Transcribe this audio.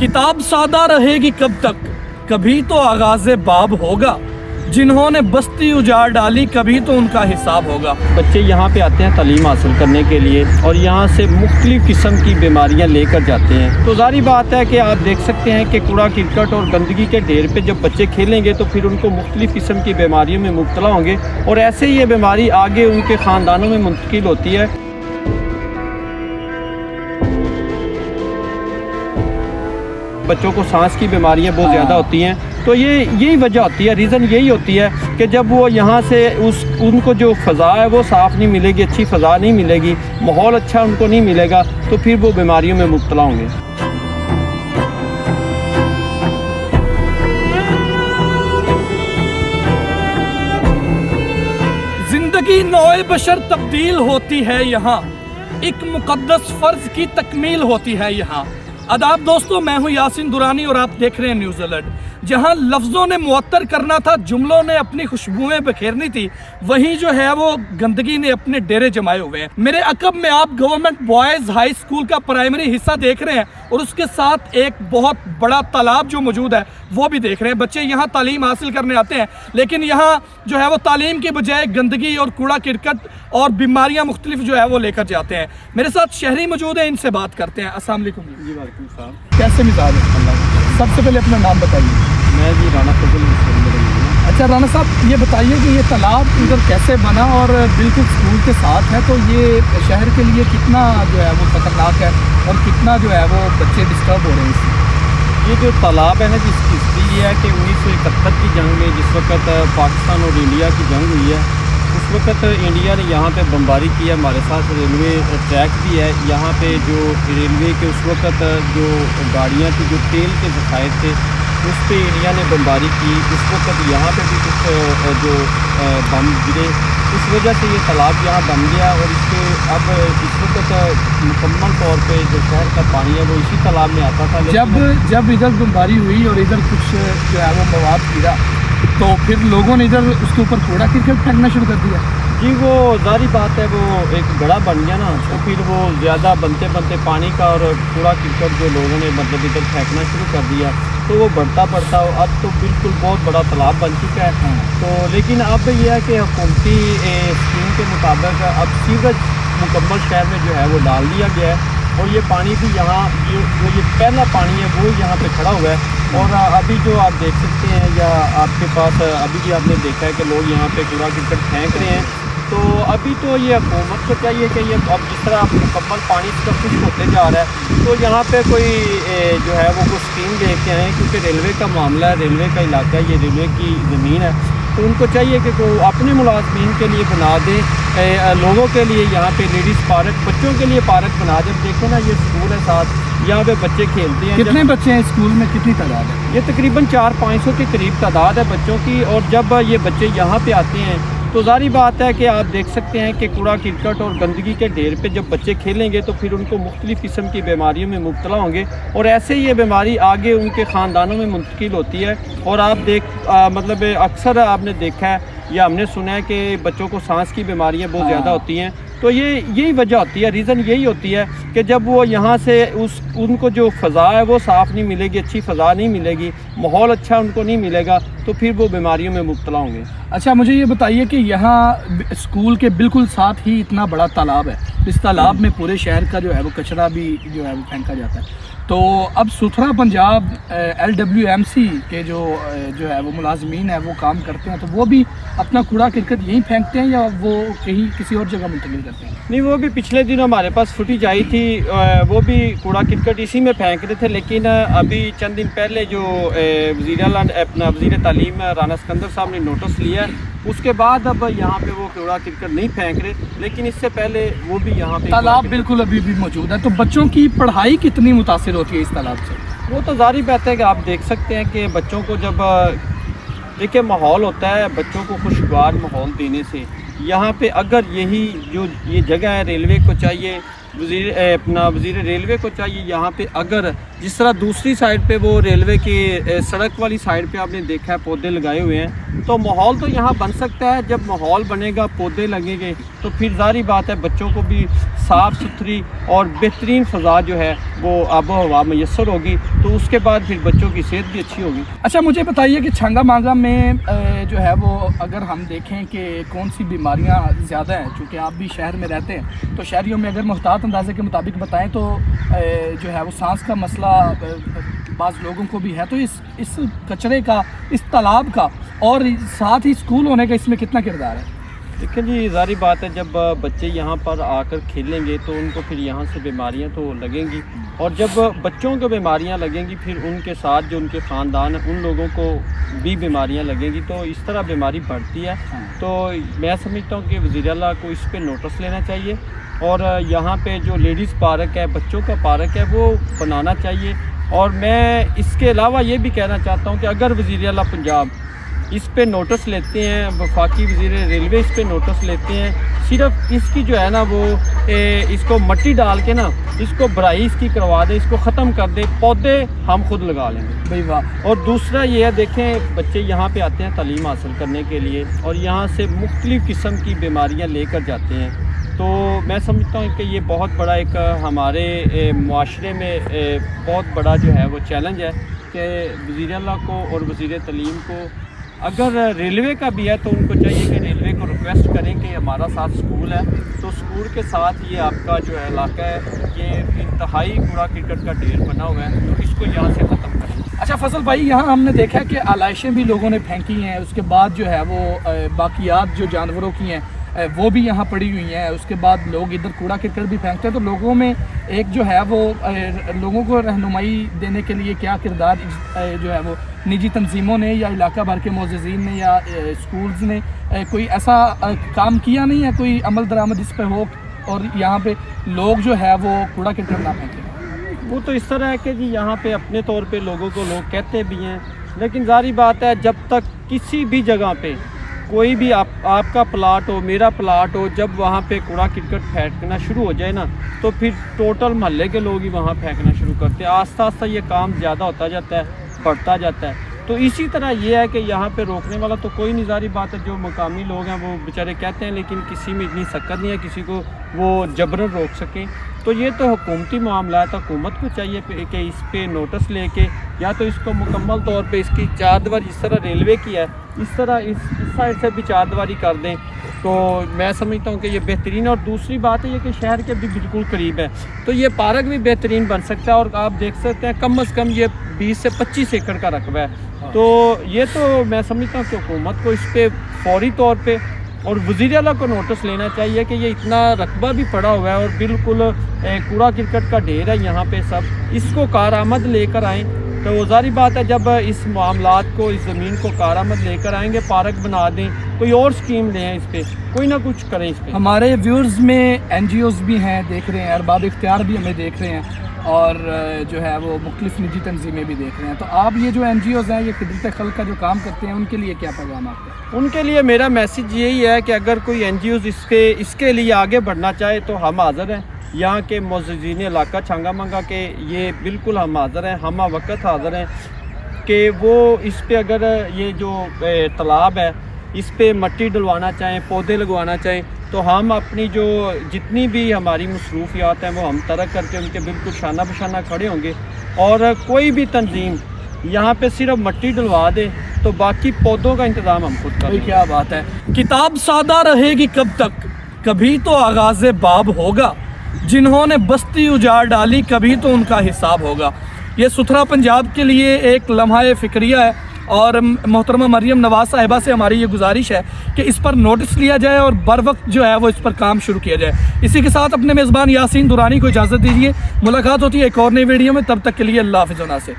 किताब सादा रहेगी कब तक, कभी तो आगाज़े बाब होगा, जिन्होंने बस्ती उजाड़ डाली कभी तो उनका हिसाब होगा। बच्चे यहाँ पे आते हैं तालीम हासिल करने के लिए और यहाँ से मुख्तलिफ़ किस्म की बीमारियाँ लेकर जाते हैं। तो ज़ाहिर बात है कि आप देख सकते हैं कि कूड़ा करकट और गंदगी के ढेर पे जब बच्चे खेलेंगे तो फिर उनको मुख्तलिफ़ किस्म की बीमारियों में मुब्तला होंगे और ऐसे ही ये बीमारी आगे उनके ख़ानदानों में मुंतकिल होती है। बच्चों को सांस की बीमारियां बहुत ज़्यादा होती हैं। तो यही वजह होती है, रीज़न यही होती है कि जब वो यहाँ से उनको जो फ़ज़ा है वो साफ़ नहीं मिलेगी, अच्छी फ़ज़ा नहीं मिलेगी, माहौल अच्छा उनको नहीं मिलेगा, तो फिर वो बीमारियों में मुब्तला होंगे। जिंदगी नौए बशर तब्दील होती है यहाँ, एक मुकद्दस फ़र्ज़ की तकमील होती है यहाँ। आदाब दोस्तों, मैं हूँ यासिन दुरानी और आप देख रहे हैं न्यूज़ अलर्ट। जहाँ लफ्ज़ों ने मुअत्तर करना था, जुमलों ने अपनी खुशबुएं बखेरनी थी, वहीं जो है वो गंदगी ने अपने डेरे जमाए हुए हैं। मेरे अकब में आप गवर्नमेंट बॉयज़ हाई स्कूल का प्राइमरी हिस्सा देख रहे हैं और उसके साथ एक बहुत बड़ा तालाब जो मौजूद है वो भी देख रहे हैं। बच्चे यहाँ तालीम हासिल करने आते हैं, लेकिन यहाँ जो है वो तालीम की बजाय गंदगी और कूड़ा करकट और बीमारियाँ मुख्तलिफ जो है वो लेकर जाते हैं। मेरे साथ शहरी मौजूद है, इनसे बात करते हैं। अस्सलाम वालेकुम जी। वालेकुम सलाम। कैसे मिजाज है? सबसे पहले अपना नाम बताइए। मैं जी राना फजल। अच्छा राना साहब, ये बताइए कि ये तालाब इधर कैसे बना और बिल्कुल स्कूल के साथ है, तो ये शहर के लिए कितना जो है वो खतरनाक है और कितना जो है वो बच्चे डिस्टर्ब हो रहे हैं इससे? ये जो तालाब है ना, जिसकी हिस्ट्री ये है कि 1971 की जंग में जिस वक्त पाकिस्तान और इंडिया की जंग हुई है, उस वक्त इंडिया ने यहाँ पे बमबारी की है। हमारे साथ रेलवे ट्रैक भी है यहाँ पे, जो रेलवे के उस वक्त जो गाड़ियाँ थी, जो तेल के ज़खायर थे, उस पर इंडिया ने बमबारी की। उस वक्त यहाँ पे भी कुछ जो बम गिरे, इस वजह से ये तालाब यहाँ बन गया और इसके अब इस वक्त मुकम्मल तौर पे जो शहर का पानी है वो इसी तालाब में आता था। जब इधर बमबारी हुई और इधर कुछ जो है वो मवाद गिरा, तो फिर लोगों ने इधर उसके ऊपर कूड़ा करकट फेंकना शुरू कर दिया। जी, वो ज़ाहिर बात है, वो एक गड़ा बन गया ना, तो फिर वो ज़्यादा बनते बनते पानी का और कूड़ा करकट जो लोगों ने मतलब इधर फेंकना शुरू कर दिया, तो वो बढ़ता अब तो बिल्कुल बहुत बड़ा तालाब बन चुका है। तो लेकिन अब ये है कि हुकूमती स्कीम के मुताबिक अब सीवरेज मुकम्मल शहर में जो है वो डाल दिया गया है और ये पानी भी यहाँ ये पहला पानी है वो यहाँ पे खड़ा हुआ है। और अभी जो आप देख सकते हैं या आपके पास अभी भी आपने देखा है कि लोग यहाँ पे कूड़ा करकट फेंक रहे हैं। तो अभी तो ये हुकूमत को चाहिए कि ये अब जिस तरह मुकम्मल पानी इसका खुश्क होते जा रहा है, तो यहाँ पे कोई जो है वो कुछ स्कीम लेके आए, क्योंकि रेलवे का मामला है, रेलवे का इलाका है, ये रेलवे की ज़मीन है, तो उनको चाहिए कि वो अपने मुलाजमीन के लिए बना दें, लोगों के लिए यहाँ पे लेडीज़ पार्क, बच्चों के लिए पार्क बना दें। देखो ना, ये स्कूल है साथ, यहाँ पे बच्चे खेलते हैं। कितने बच्चे हैं स्कूल में, कितनी तादाद है? ये तकरीबन 400-500 के करीब तादाद है बच्चों की। और जब ये बच्चे यहाँ पे आते हैं तो ज़ाहिर बात है कि आप देख सकते हैं कि कूड़ा करकट और गंदगी के ढेर पे जब बच्चे खेलेंगे तो फिर उनको मुख्तलिफ़ किस्म की बीमारियों में मुब्तला होंगे और ऐसे ही ये बीमारी आगे उनके ख़ानदानों में मुंतकिल होती है। और आप मतलब अक्सर आपने देखा है या हमने सुना है कि बच्चों को सांस की बीमारियां बहुत ज़्यादा होती हैं। तो यही वजह होती है, रीज़न यही होती है कि जब वो यहाँ से उनको जो फ़ज़ा है वो साफ़ नहीं मिलेगी, अच्छी फ़ज़ा नहीं मिलेगी, माहौल अच्छा उनको नहीं मिलेगा, तो फिर वो बीमारियों में मुब्तला होंगे। अच्छा, मुझे ये बताइए कि यहाँ स्कूल के बिल्कुल साथ ही इतना बड़ा तालाब है, इस तालाब में पूरे शहर का जो है वो कचरा भी जो है वो फेंका जाता है, तो अब सुथरा पंजाब LWMC के जो है वो मुलाजमीन है वो काम करते हैं, तो वो भी अपना कूड़ा करकट यहीं फेंकते हैं या वो कहीं किसी और जगह मुंतकिल करते हैं? नहीं, वो भी पिछले दिनों हमारे पास फुटेज आई थी, वो भी कूड़ा करकट इसी में फेंक रहे थे। लेकिन अभी चंद दिन पहले जो वज़ीर तालीम राना सिकंदर साहब ने नोटिस लिया, उसके बाद अब यहाँ पे वो कूड़ा करकट नहीं फेंक रहे, लेकिन इससे पहले वो भी यहाँ पे तालाब बिल्कुल अभी भी मौजूद है। तो बच्चों की पढ़ाई कितनी मुतासिर होती है इस तालाब से? वो तो ज़ाहिर बात है कि आप देख सकते हैं कि बच्चों को जब देखिए माहौल होता है, बच्चों को खुशगवार माहौल देने से यहाँ पे अगर यही जो ये जगह है, रेलवे को चाहिए, वज़ीर रेलवे को चाहिए यहाँ पे अगर जिस तरह दूसरी साइड पे वो रेलवे की सड़क वाली साइड पे आपने देखा है पौधे लगाए हुए हैं, तो माहौल तो यहाँ बन सकता है। जब माहौल बनेगा, पौधे लगेंगे, तो फिर ज़ाहिर बात है बच्चों को भी साफ़ सुथरी और बेहतरीन फ़ज़ा जो है वो आबो हवा मैसर होगी, तो उसके बाद फिर बच्चों की सेहत भी अच्छी होगी। अच्छा, मुझे बताइए कि छंगा मांगा में जो है वो अगर हम देखें कि कौन सी बीमारियां ज़्यादा हैं, चूँकि आप भी शहर में रहते हैं, तो शहरियों में अगर मुहतात अंदाजे के मुताबिक बताएं तो जो है वो सांस का मसला बाज़ लोगों को भी है। तो इस कचरे का, इस तालाब का और साथ ही स्कूल होने का इसमें कितना किरदार है? देखिए जी, ज़ाहिर बात है जब बच्चे यहाँ पर आकर खेलेंगे तो उनको फिर यहाँ से बीमारियाँ तो लगेंगी, और जब बच्चों को बीमारियाँ लगेंगी फिर उनके साथ जो उनके ख़ानदान हैं उन लोगों को भी बीमारियाँ लगेंगी, तो इस तरह बीमारी बढ़ती है। तो मैं समझता हूँ कि वज़ीर आला को इस पर नोटिस लेना चाहिए, और यहाँ पे जो लेडीज़ पार्क है, बच्चों का पार्क है, वो बनाना चाहिए। और मैं इसके अलावा ये भी कहना चाहता हूँ कि अगर वज़ीर आला पंजाब इस पे नोटिस लेते हैं, वफाकी वज़ीर रेलवे इस पे नोटिस लेते हैं, सिर्फ इसकी जो है ना वो इसको मट्टी डाल के ना इसको भराई इसकी करवा दे, इसको ख़त्म कर दे, पौधे हम खुद लगा लेंगे भाई वाह। और दूसरा ये है, देखें बच्चे यहाँ पे आते हैं तालीम हासिल करने के लिए और यहाँ से मुख्तलिफ़ किस्म की बीमारियाँ लेकर जाते हैं, तो मैं समझता हूँ कि ये बहुत बड़ा एक हमारे मुआशरे में बहुत बड़ा जो है वो चैलेंज है कि वज़ीर आला को और वज़ीर तालीम को, अगर रेलवे का भी है तो उनको चाहिए कि रेलवे को रिक्वेस्ट करें कि हमारा साथ स्कूल है, तो स्कूल के साथ ये आपका जो है इलाका है, ये इंतहाई कूड़ा करकट का ढेर बना हुआ है, तो इसको यहाँ से ख़त्म करें। अच्छा फजल भाई, यहाँ हमने देखा है कि आलाइशें भी लोगों ने फेंकी हैं, उसके बाद जो है वो बाकियात जो जानवरों की हैं वो भी यहाँ पड़ी हुई हैं, उसके बाद लोग इधर कूड़ा करकट भी फेंकते हैं, तो लोगों में एक जो है वो लोगों को रहनुमाई देने के लिए क्या किरदार जो है वो निजी तंजीमों ने या इलाका भर के मोअज़्ज़िज़ीन ने या स्कूल्स ने कोई ऐसा काम किया नहीं है, कोई अमल दरामद इस पर हो और यहाँ पे लोग जो है वो कूड़ा करकट ना फेंकें? वो तो इस तरह है कि जी यहाँ पे अपने तौर पे लोगों को लोग कहते भी हैं, लेकिन ज़ाहिर बात है जब तक किसी भी जगह पे कोई भी आपका प्लाट हो, मेरा प्लाट हो, जब वहाँ पे कूड़ा करकट फेंकना शुरू हो जाए ना, तो फिर टोटल महल्ले के लोग ही वहाँ फेंकना शुरू करते हैं। आस्ता आस्ता ये काम ज़्यादा होता जाता है, बढ़ता जाता है। तो इसी तरह ये है कि यहाँ पे रोकने वाला तो कोई नहीं, ज़ाहिर बात है जो मकामी लोग हैं वो बेचारे कहते हैं, लेकिन किसी में इतनी शक्कर नहीं है किसी को वो जबरन रोक सकें। तो ये तो हुकूमती मामला है, तो हुकूमत को चाहिए कि इस पे नोटिस लेके या तो इसको मुकम्मल तौर पे इसकी चारदीवारी जिस तरह रेलवे की है इस तरह इस साइड से भी चारदीवारी कर दें, तो मैं समझता हूँ कि ये बेहतरीन। और दूसरी बात है ये कि शहर के भी बिल्कुल करीब है, तो ये पार्क भी बेहतरीन बन सकता है, और आप देख सकते हैं कम से कम ये 20 से 25 एकड़ का रकबा है। तो ये तो मैं समझता हूँ कि हुकूमत को इस पर फौरी तौर पे और वज़ीर आला को नोटिस लेना चाहिए कि ये इतना रकबा भी पड़ा हुआ है और बिल्कुल कूड़ा करकट का ढेर है यहाँ पे, सब इसको कारआमद लेकर आएँ। तो ज़ाहिर बात है जब इस मामलात को, इस ज़मीन को कारआमद लेकर आएंगे, पार्क बना दें, कोई और स्कीम दें, इस पर कोई ना कुछ करें इस पर। हमारे व्यूअर्स में NGOs भी हैं, देख रहे हैं, अरबाब इख्तियार भी हमें देख रहे हैं, और जो है वो मुख्तलिफ निजी तंजीमें भी देख रहे हैं। तो आप ये जो NGOs हैं, ये खिदमत खल्क का जो काम करते हैं, उनके लिए क्या पैगाम आपका? उनके लिए मेरा मैसेज यही है कि अगर कोई NGOs इसके लिए आगे बढ़ना चाहे तो हम हाज़िर हैं। यहाँ के मुअज़्ज़िज़ीन इलाका छंगा मंगा के ये बिल्कुल हम हाज़िर हैं, हम वक्त हाज़िर हैं कि वो इस पे अगर ये जो तालाब है इस पे मट्टी डलवाना चाहें, पौधे लगवाना चाहें, तो हम अपनी जो जितनी भी हमारी मसरूफियात हैं वो हम तरक करके उनके बिल्कुल शाना बशाना खड़े होंगे। और कोई भी तंजीम यहाँ पे सिर्फ मट्टी डलवा दे तो बाकी पौधों का इंतज़ाम हम खुद करें। क्या बात है। किताब सादा रहेगी कब तक, कभी तो आगाज़े बाब होगा, जिन्होंने बस्ती उजाड़ डाली कभी तो उनका हिसाब होगा। ये सुथरा पंजाब के लिए एक लम्हा फ़िक्रिया है, और मोहतरमा मरियम नवाज़ साहिबा से हमारी ये गुजारिश है कि इस पर नोटिस लिया जाए और बर वक्त जो है वो इस पर काम शुरू किया जाए। इसी के साथ अपने मेज़बान यासीन दुरानी को इजाज़त दीजिए। मुलाकात होती है एक और नई वीडियो में, तब तक के लिए अल्लाह हाफ़िज़।